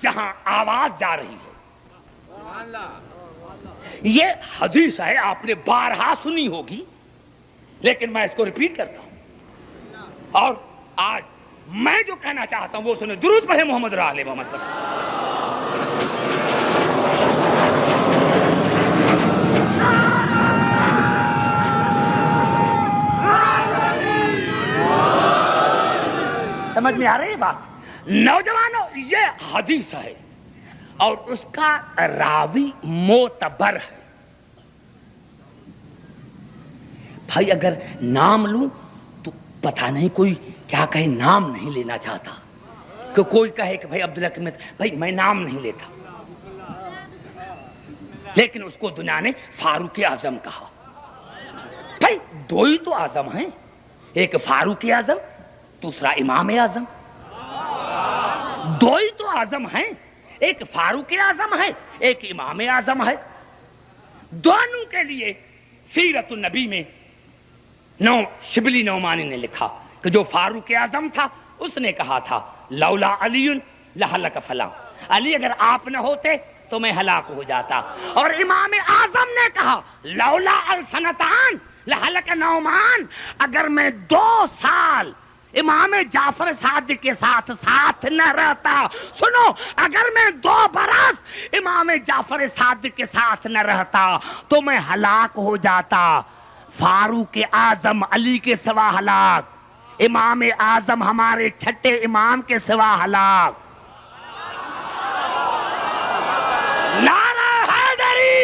جہاں آواز جا رہی ہے. یہ حدیث ہے، آپ نے بارہا سنی ہوگی، لیکن میں اس کو ریپیٹ کرتا ہوں. اور آج میں جو کہنا چاہتا ہوں وہ سنیں. درود پڑھیں محمد آل محمد پر. سمجھ میں آ رہی ہے بات؟ نوجوانوں، یہ حدیث ہے اور اس کا راوی معتبر ہے. بھائی اگر نام لوں تو پتہ نہیں کوئی کیا کہے، نام نہیں لینا چاہتا کہ کوئی کہے کہ بھائی عبداللہ کی بھائی میں نام نہیں لیتا. لیکن اس کو دنیا نے فاروق اعظم کہا. بھائی دو ہی تو اعظم ہیں، ایک فاروق اعظم، دوسرا امام اعظم. دو ہی تو اعظم ہیں، ایک فاروق اعظم ہے، ایک امام اعظم ہے. دونوں کے لیے سیرت النبی میں شبلی نعمانی نے لکھا کہ جو فاروق اعظم تھا اس نے کہا تھا لولا علی لہلک فلاں، علی اگر آپ نہ ہوتے تو میں ہلاک ہو جاتا. اور امام اعظم نے کہا لولا السنتان لہلک نعمان، اگر میں 2 سال امام جعفر صادق کے ساتھ نہ رہتا، سنو، اگر میں 2 برس امام جعفر صادق کے ساتھ نہ رہتا تو میں ہلاک ہو جاتا. فاروق اعظم علی کے سوا ہلاک، امام اعظم ہمارے چھٹے امام کے سوا ہلاک. نعرہ حیدری!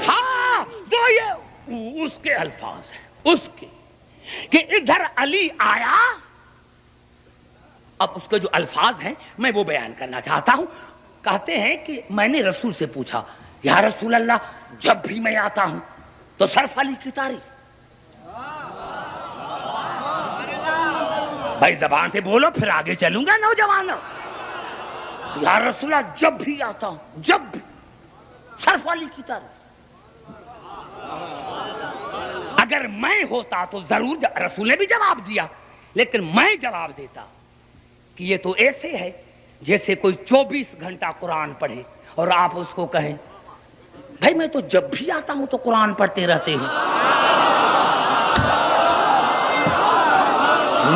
ہاں وہ یہ اس کے الفاظ ہیں، اس کے کہ ادھر علی آیا. اب اس کے جو الفاظ ہیں میں وہ بیان کرنا چاہتا ہوں. کہتے ہیں کہ میں نے رسول سے پوچھا یا رسول اللہ جب بھی میں آتا ہوں تو صرف علی کی تعریف. بھائی زبان سے بولو پھر آگے چلوں گا. نوجوانوں، یا رسول اللہ جب بھی آتا ہوں، جب بھی صرف علی کی تعریف. اگر میں ہوتا تو ضرور رسول نے بھی جواب دیا، لیکن میں جواب دیتا کہ یہ تو ایسے ہے جیسے کوئی 24 گھنٹہ قرآن پڑھے اور آپ اس کو کہیں بھائی میں تو جب بھی آتا ہوں تو قرآن پڑھتے رہتے ہیں.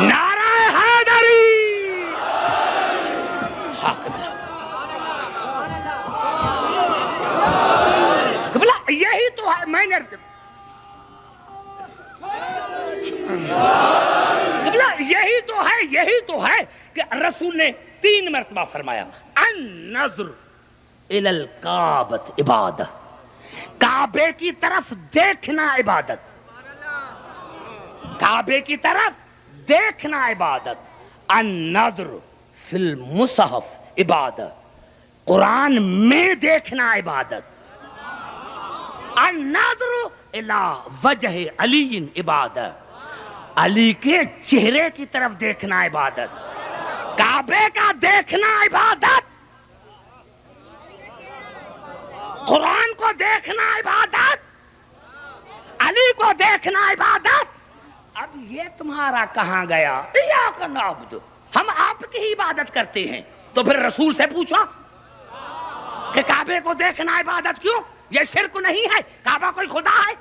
نعرہ حیدری! قبلہ یہی تو ہے. میں نے یہی تو ہے کہ رسول نے 3 مرتبہ فرمایا النظر الی الکعبۃ عبادت، کعبے کی طرف دیکھنا عبادت، کعبے کی طرف دیکھنا عبادت. النظر فی المصحف عبادت، قرآن میں دیکھنا عبادت. النظر الی وجہ علی عبادت، علی کے چہرے کی طرف دیکھنا عبادت. کعبے کا دیکھنا عبادت، قرآن کو دیکھنا عبادت، علی کو دیکھنا عبادت. اب یہ تمہارا کہاں گیا؟ ایاک نعبد، ہم آپ کی ہی عبادت کرتے ہیں. تو پھر رسول سے پوچھو کہ کعبے کو دیکھنا عبادت کیوں؟ یہ شرک نہیں ہے؟ کعبہ کوئی خدا ہے؟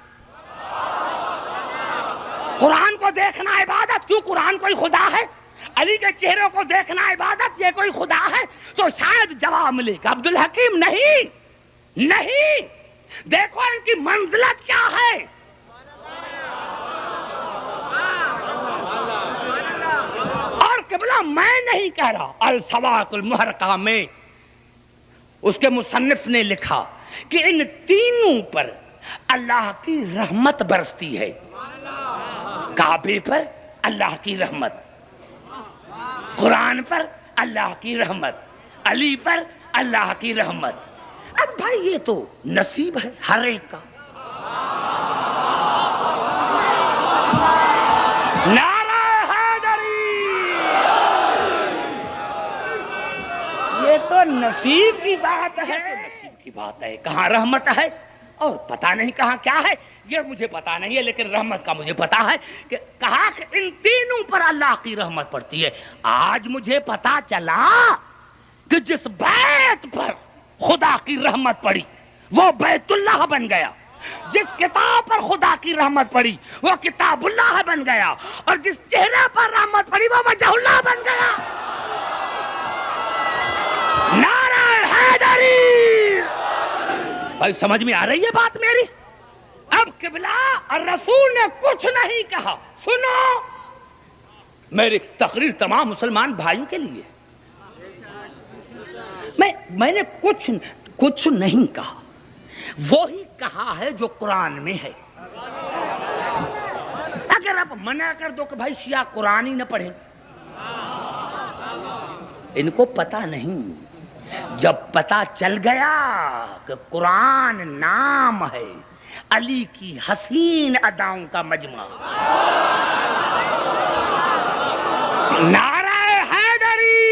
قرآن کو دیکھنا عبادت کیوں؟ قرآن کوئی خدا ہے؟ علی کے چہرے کو دیکھنا عبادت، یہ کوئی خدا ہے؟ تو شاید جواب ملے کہ عبدالحکیم نہیں، دیکھو ان کی منزلت کیا ہے. اور قبلہ میں نہیں کہہ رہا، الصواعق المحرقہ میں اس کے مصنف نے لکھا کہ ان تینوں پر اللہ کی رحمت برستی ہے. کعبے پر اللہ کی رحمت، قرآن پر اللہ کی رحمت، علی پر اللہ کی رحمت. اب بھائی یہ تو نصیب ہے ہر ایک کا. نعرہ حیدری! یہ تو نصیب کی بات ہے، نصیب کی بات ہے، کہاں رحمت ہے اور پتہ نہیں کہاں کیا ہے، یہ مجھے پتا نہیں ہے، لیکن رحمت کا مجھے پتا ہے کہ کہا کہ ان تینوں پر اللہ کی رحمت پڑتی ہے۔ آج مجھے پتا چلا کہ جس بیت پر خدا کی رحمت پڑی وہ بیت اللہ بن گیا، جس کتاب پر خدا کی رحمت پڑی وہ کتاب اللہ بن گیا، اور جس چہرے پر رحمت پڑی وہ وجہ اللہ بن گیا۔ نعرہ حیدری! بھائی سمجھ میں آ رہی ہے بات میری؟ اب قبلہ اور رسول نے کچھ نہیں کہا، سنو میری تقریر تمام مسلمان بھائیوں کے لیے، میں نے کچھ نہیں کہا، وہی کہا ہے جو قرآن میں ہے۔ اگر آپ منع کر دو کہ بھائی شیعہ قرآن ہی نہ پڑھیں، ان کو پتہ نہیں، جب پتہ چل گیا کہ قرآن نام ہے علی کی حسین اداؤں کا مجمع، نعرہ حیدری،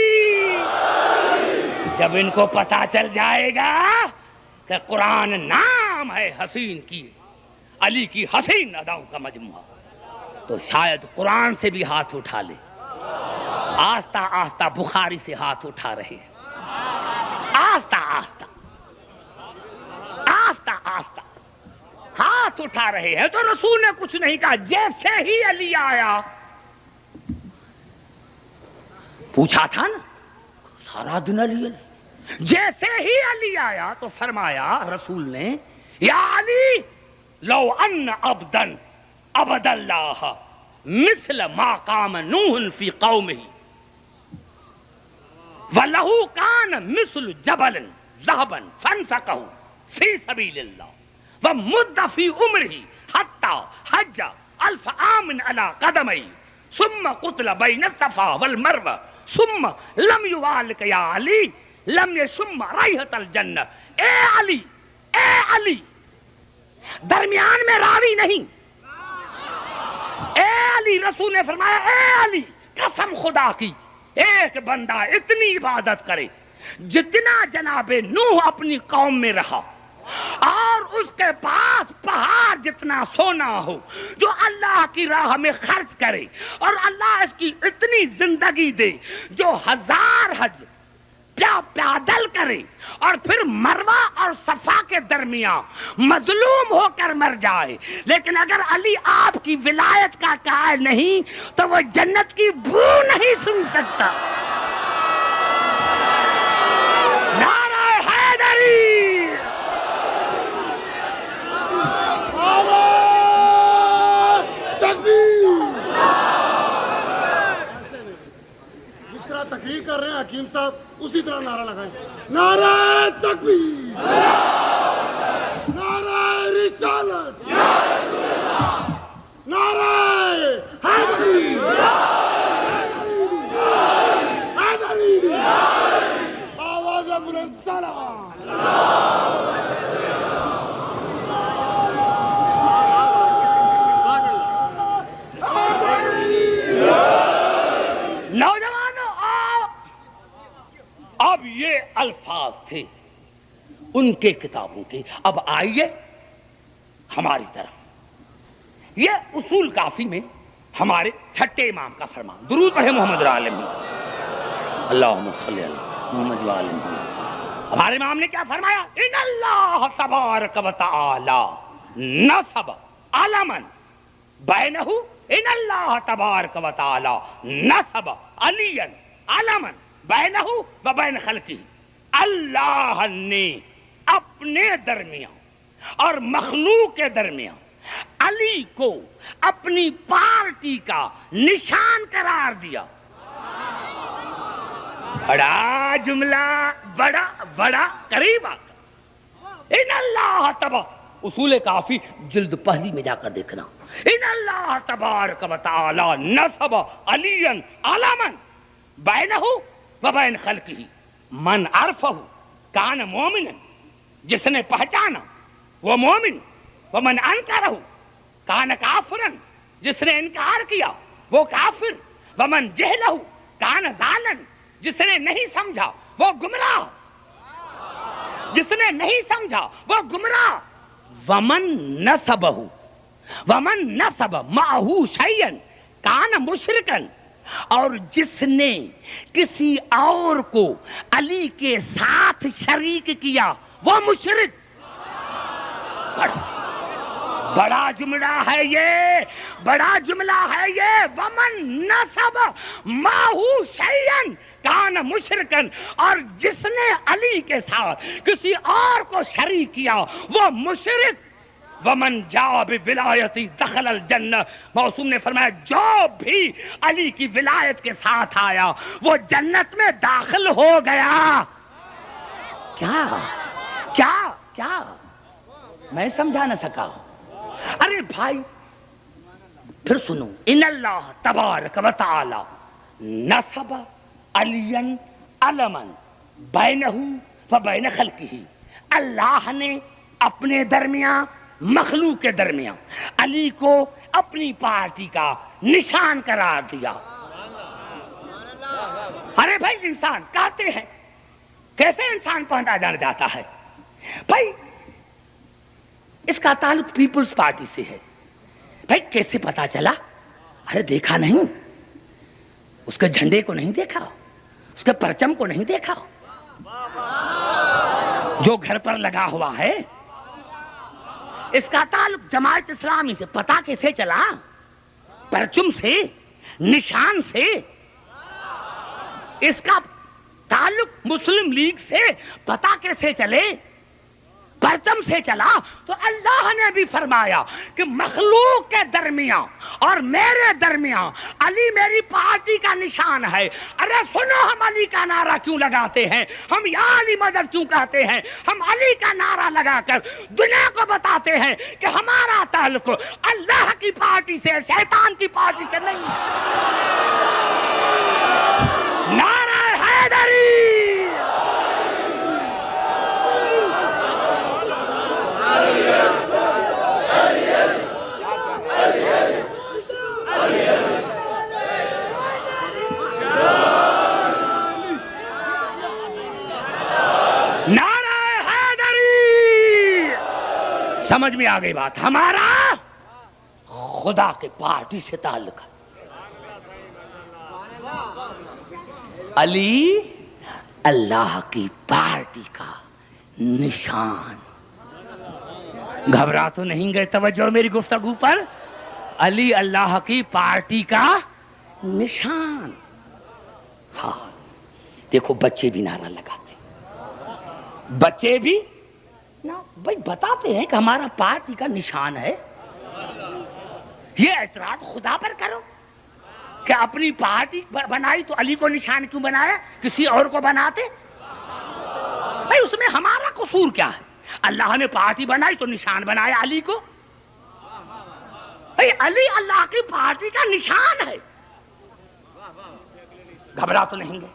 جب ان کو پتہ چل جائے گا کہ قرآن نام ہے حسین کی، علی کی حسین اداؤں کا مجموعہ، تو شاید قرآن سے بھی ہاتھ اٹھا لے۔ آہستہ آہستہ بخاری سے ہاتھ اٹھا رہے ہیں، آہستہ آہستہ آہستہ آہستہ ہاتھ اٹھا رہے ہیں، تو رسول نے کچھ نہیں کہا۔ جیسے ہی علی آیا، پوچھا تھا نا سارا دن علی، جیسے ہی علی آیا تو فرمایا رسول نے، یا علی لو ان عبدا عبد اللہ مثل ما قام نوح فی قومہ وَلَهُ كَانَ مِثْلُ جَبَلٍ ذَهَبًا فَانْفَقَهُ فِي سَبِيلِ اللَّهِ وَمُدَّ فِي عُمْرِهِ حَتَّى حَجَّ 1000 عَامٍ عَلَى قَدَمَيْهِ ثُمَّ قُتِلَ بَيْنَ الصَّفَا وَالْمَرْوَةِ ثُمَّ لَمْ يُبَالِكَ يَا عَلِي لَمْ يَشُمَّ رَائِحَةَ الْجَنَّةِ۔ اے علی درمیان میں راوی نہیں، اے علی، رسول نے فرمایا اے علی، قسم خدا کی ایک بندہ اتنی عبادت کرے جتنا جناب نوح اپنی قوم میں رہا، اور اس کے پاس پہاڑ جتنا سونا ہو، جو اللہ کی راہ میں خرچ کرے، اور اللہ اس کی اتنی زندگی دے جو 1000 حج پیادل کرے، اور پھر مروہ اور صفا کے درمیان مظلوم ہو کر مر جائے، لیکن اگر علی آپ کی ولایت کا قائل نہیں تو وہ جنت کی بو نہیں سن سکتا۔ نعرہ حیدری! جس طرح تقریر کر رہے ہیں حکیم صاحب اسی طرح نعرہ لگائیں، نعرہ تکبیر، نعرہ رسالت، نعرہ حیدری، حیدری، آواز بلند سلام۔ نوجوانوں اب یہ الفاظ تھے ان کے کتابوں کے، اب آئیے ہماری طرف۔ یہ اصول کافی میں ہمارے چھٹے امام کا فرمان، درود پڑھے محمد عالم، اللہم صلی اللہ محمد وآل محمد۔ ہمارے امام نے کیا فرمایا؟ ان اللہ تبارک و تعالی نصب علما بینہ، ان اللہ تبارک و تعالی نصب علیا علما بینہ و بین خلقہ۔ اللہ نے اپنے درمیان اور مخلوق کے درمیان علی کو اپنی پارٹی کا نشان قرار دیا۔ بڑا جملہ، بڑا قریب آتا۔ ان اللہ تبارک، اصول کافی جلد پہلی میں جا کر دیکھنا، ان اللہ تبارک و تعالی نصب علیا علما بینہ و بین خلقہ من عرفہ کان مومنا، جس نے پہچانا وہ مومن، ومن انکرہ کان کافرا، جس نے انکار کیا وہ کافر، ومن جہلہ کان ضالن، جس نے نہیں سمجھا وہ گمراہ، جس نے نہیں سمجھا وہ گمراہ. ومن نصب معہو شیئا کان مشرکا، اور جس نے کسی اور کو علی کے ساتھ شریک کیا وہ مشرک. بڑا جملہ ہے یہ، بڑا جملہ ہے یہ. ومن نصب معہو شیئا کان مشرکن، اور جس نے علی کے ساتھ کسی اور کو شریک کیا وہ مشرک. ومن جاء بولایتی دخل الجنہ، موسوم نے فرمایا جو بھی علی کی ولایت کے ساتھ آیا وہ جنت میں داخل ہو گیا. کیا کیا کیا میں سمجھا نہ سکا. ارے بھائی پھر سنو، ان اللہ تبارک و تعالی نصب علیاً علما بینہ و بین خلقہ، اللہ نے اپنے درمیان مخلوق کے درمیان علی کو اپنی پارٹی کا نشان قرار دیا. ارے بھائی انسان کہتے ہیں، کیسے انسان پہنچا جانا جاتا ہے؟ بھائی اس کا تعلق پیپلز پارٹی سے ہے. بھائی کیسے پتا چلا؟ ارے دیکھا نہیں، اس کے جھنڈے کو نہیں دیکھا، اس کے پرچم کو نہیں دیکھا جو گھر پر لگا ہوا ہے. اس کا تعلق جماعت اسلامی سے. پتا کیسے چلا؟ پرچم سے، نشان سے. اس کا تعلق مسلم لیگ سے. پتا کیسے چلے؟ پرچم سے چلا. تو اللہ نے بھی فرمایا کہ مخلوق کے درمیان اور میرے درمیان علی میری پارٹی کا نشان ہے. ارے سنو، ہم علی کا نعرہ کیوں لگاتے ہیں؟ ہم یا علی مدد کیوں کہتے ہیں؟ ہم علی کا نعرہ لگا کر دنیا کو بتاتے ہیں کہ ہمارا تعلق اللہ کی پارٹی سے، شیطان کی پارٹی سے نہیں. نعرہ حیدری. نعرہ حیدری. سمجھ میں آ گئی بات؟ ہمارا خدا کے پارٹی سے تعلق ہے. علی اللہ کی پارٹی کا نشان. گھبرا تو نہیں گئے؟ توجہ میری گفتگو پر. علی اللہ کی پارٹی کا نشان. ہاں دیکھو بچے بھی نعرہ لگاتے، بچے بھی بھائی بتاتے ہیں کہ ہمارا پارٹی کا نشان ہے. یہ اعتراض خدا پر کرو کہ اپنی پارٹی بنائی تو علی کو نشان کیوں بنایا؟ کسی اور کو بناتے. بھائی اس میں ہمارا قصور کیا ہے؟ اللہ نے پارٹی بنائی تو نشان بنایا علی کو. بھائی علی اللہ کی پارٹی کا نشان ہے. گھبرا تو نہیں گئے؟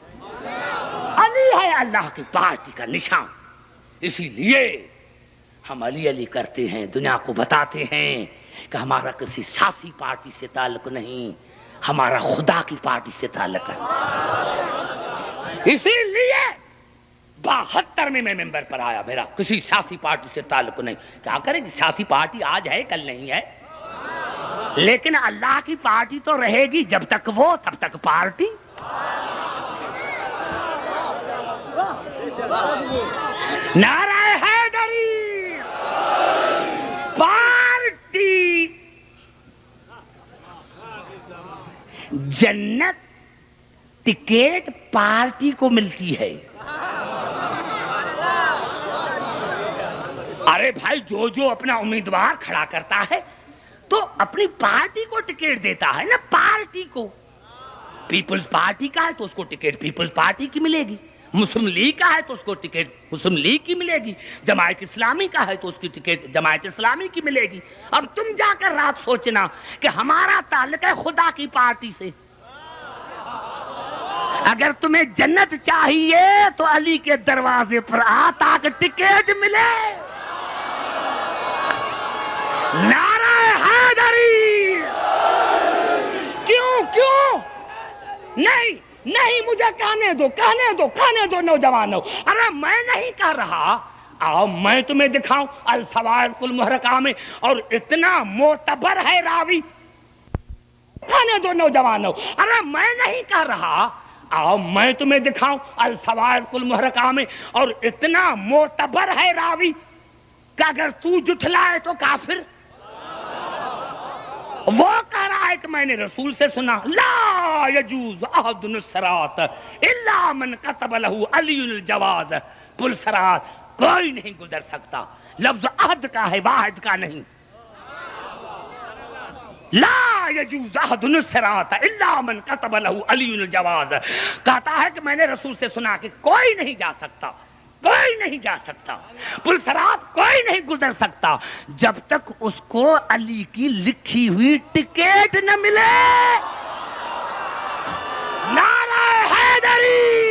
علی ہے اللہ کی پارٹی کا نشان. اسی لیے ہم علی علی کرتے ہیں، دنیا کو بتاتے ہیں کہ ہمارا کسی سیاسی پارٹی سے تعلق نہیں، ہمارا خدا کی پارٹی سے تعلق ہے. اسی لیے 72 میں ممبر پر آیا، میرا کسی سیاسی پارٹی سے تعلق نہیں. کیا کرے گی؟ سیاسی پارٹی آج ہے کل نہیں ہے، لیکن اللہ کی پارٹی تو رہے گی. جب تک وہ تب تک پارٹی. نعرہ حیدری. پارٹی جنت ٹکٹ پارٹی کو ملتی ہے. ارے بھائی جو اپنا امیدوار کھڑا کرتا ہے تو اپنی پارٹی کو ٹکٹ دیتا ہے نا. پارٹی کو پیپلز پارٹی کا ہے تو اس کو ٹکٹ پیپلز پارٹی کی ملے گی. مسلم لیگ کا ہے تو اس کو ٹکٹ مسلم لیگ کی ملے گی. جماعت اسلامی کا ہے تو اس کی ٹکٹ جماعت اسلامی کی ملے گی. اب تم جا کر رات سوچنا کہ ہمارا تعلق ہے خدا کی پارٹی سے. اگر تمہیں جنت چاہیے تو علی کے دروازے پر آ تاکہ ٹکٹ ملے. نعرہ حیدری. کیوں نہیں؟ نہیں مجھے کہنے دو کہنے دو کہنے دو نوجوانوں. ارے میں نہیں کہہ رہا, آؤ میں تمہیں دکھاؤں السوائق المحرقہ میں, اور اتنا معتبر ہے راوی. کہنے دو نوجوانوں. ارے میں نہیں کہہ رہا, آؤ میں تمہیں دکھاؤں السوائق المحرقہ میں, اور اتنا معتبر ہے راوی کہ اگر تو جھٹلائے تو کافر. وہ کہہ رہا ہے کہ میں نے رسول سے سنا, لا یجوز احد الصراط الا من كتب له علی الجواز. پل صراط کوئی نہیں گزر سکتا, لفظ عہد کا ہے, واحد کا نہیں. لا یجوز احد الصراط الا من كتب له علی الجواز. کہتا ہے کہ میں نے رسول سے سنا کہ کوئی نہیں جا سکتا, کوئی نہیں جا سکتا, پل صراط کوئی نہیں گزر سکتا جب تک اس کو علی کی لکھی ہوئی ٹکٹ نہ ملے. نعرہ حیدری.